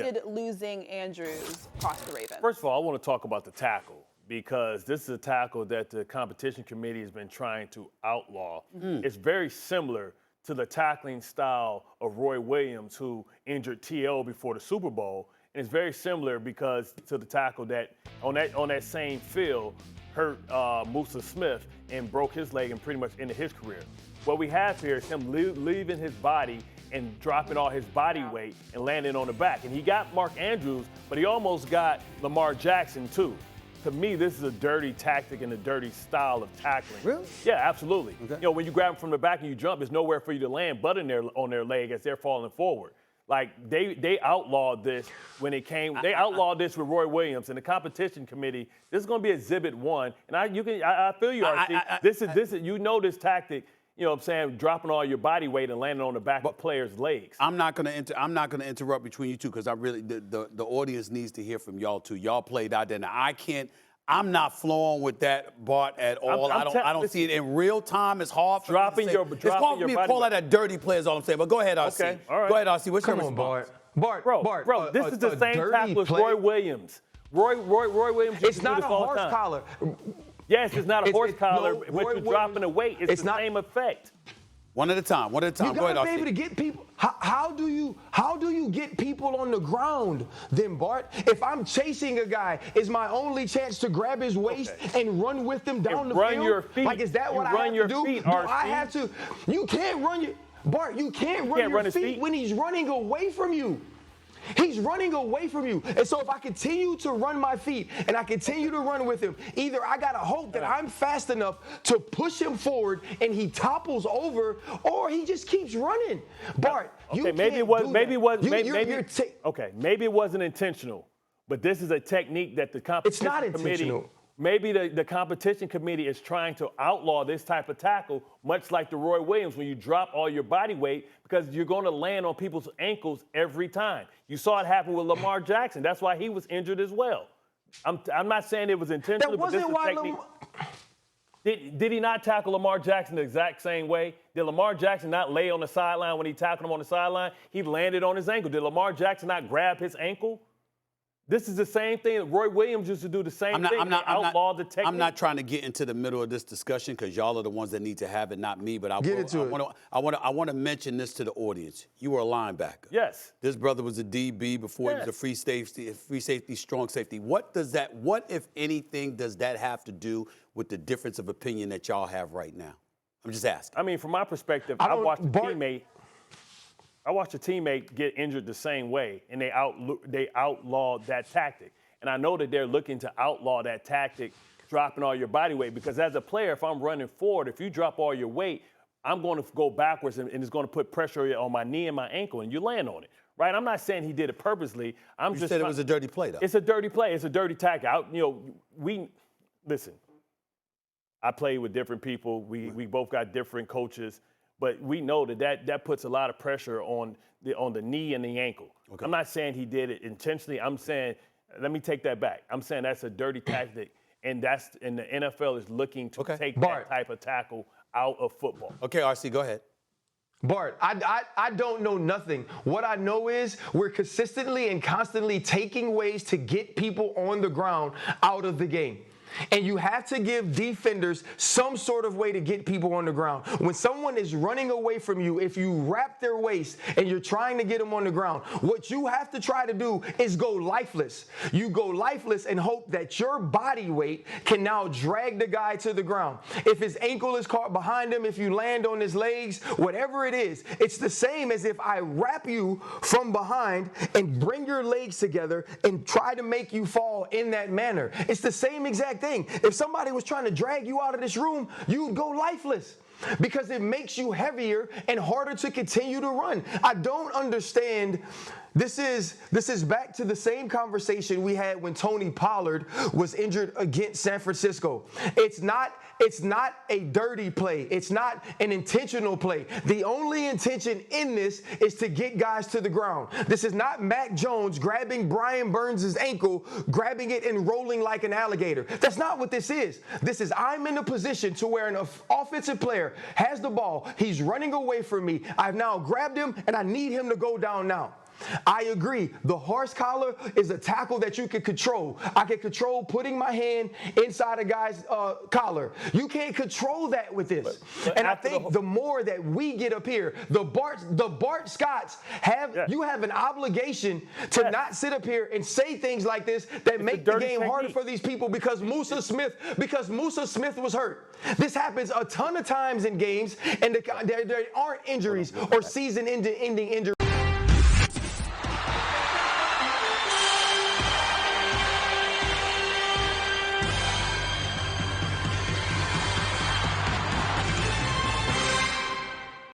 did losing Andrews cost the Ravens? First of all, I want to talk about the tackle because this is a tackle that the competition committee has been trying to outlaw. It's very similar to the tackling style of Roy Williams, who injured T.O. before the Super Bowl. And it's very similar because to the tackle that on that same field hurt Musa Smith and broke his leg and pretty much ended his career. What we have here is him leaving his body and dropping all his body weight and landing on the back. And he got Mark Andrews, but he almost got Lamar Jackson too. To me, this is a dirty tactic and a dirty style of tackling. Really? Yeah, absolutely. Okay. You know, when you grab them from the back and you jump, there's nowhere for you to land but on their leg as they're falling forward. Like, they outlawed this when it came. They outlawed this with Roy Williams and the competition committee. This is going to be Exhibit 1. And I feel you, RC. This is you know this tactic. You know what I'm saying, dropping all your body weight and landing on the back of players' legs. I'm not gonna interrupt between you two because I really the audience needs to hear from y'all too. Y'all played out there. Now I'm not flowing with that, Bart, at all. I don't see it in real time. It's hard for dropping me to say. it's hard for me to call that a dirty play is all I'm saying. But go ahead, RC. Okay, all right. Go ahead, RC. What's your response? Bart, Bro, this is the same tackle as Roy Williams. Roy Williams. It's not a horse collar. Yes, it's not a horse collar, no, but you're dropping the weight. It's the same effect. One at a time. You Go ahead, gotta be RC. able to get people. How do you get people on the ground then, Bart? If I'm chasing a guy, is my only chance to grab his waist and run with him down the field? Run your feet. Like, is that what I have to do? Feet, Do I have to? You can't run your Bart. You can't run your feet when he's running away from you. He's running away from you. And so if I continue to run my feet and I continue to run with him, either I got to hope that I'm fast enough to push him forward and he topples over, or he just keeps running. Bart, maybe it wasn't intentional, but this is a technique that the competition committee. It's not intentional. Maybe the competition committee is trying to outlaw this type of tackle, much like the Roy Williams, when you drop all your body weight, because you're going to land on people's ankles every time. You saw it happen with Lamar Jackson. That's why he was injured as well. I'm not saying it was intentional, but this is a technique. Did he not tackle Lamar Jackson the exact same way? Did Lamar Jackson not lay on the sideline when he tackled him on the sideline? He landed on his ankle. Did Lamar Jackson not grab his ankle? This is the same thing that Roy Williams used to do. The same thing. Outlaw the technique. I'm not trying to get into the middle of this discussion because y'all are the ones that need to have it, not me. But I want to mention this to the audience. You were a linebacker. Yes. This brother was a DB before he was a free safety, strong safety. What, if anything, does that have to do with the difference of opinion that y'all have right now? I'm just asking. I mean, from my perspective, I watched a teammate get injured the same way, and they outlawed that tactic. And I know that they're looking to outlaw that tactic, dropping all your body weight, because as a player, if I'm running forward, if you drop all your weight, I'm going to go backwards, and it's going to put pressure on my knee and my ankle, and you land on it, right? I'm not saying he did it purposely. You said it was a dirty play, though. It's a dirty play. It's a dirty tactic. Listen, I play with different people. We both got different coaches. But we know that puts a lot of pressure on the knee and the ankle. Okay. I'm not saying he did it intentionally. I'm saying, let me take that back. I'm saying that's a dirty tactic, and the NFL is looking to take that type of tackle out of football. Okay, RC, go ahead. Bart, I don't know nothing. What I know is we're consistently and constantly taking ways to get people on the ground out of the game. And you have to give defenders some sort of way to get people on the ground. When someone is running away from you, if you wrap their waist and you're trying to get them on the ground, what you have to try to do is go lifeless. You go lifeless and hope that your body weight can now drag the guy to the ground. If his ankle is caught behind him, if you land on his legs, whatever it is, it's the same as if I wrap you from behind and bring your legs together and try to make you fall in that manner. It's the same exact thing. If somebody was trying to drag you out of this room, you'd go lifeless because it makes you heavier and harder to continue to run. I don't understand. This is back to the same conversation we had when Tony Pollard was injured against San Francisco. It's not a dirty play. It's not an intentional play. The only intention in this is to get guys to the ground. This is not Mac Jones grabbing Brian Burns' ankle, grabbing it and rolling like an alligator. That's not what this is. This is I'm in a position to where an offensive player has the ball. He's running away from me. I've now grabbed him, and I need him to go down now. I agree. The horse collar is a tackle that you can control. I can control putting my hand inside a guy's collar. You can't control that with this. But and I think the more that we get up here, the Bart Scotts you have an obligation to not sit up here and say things like this that make the game harder for these people because Musa Smith was hurt. This happens a ton of times in games, and there aren't injuries or season-ending injuries.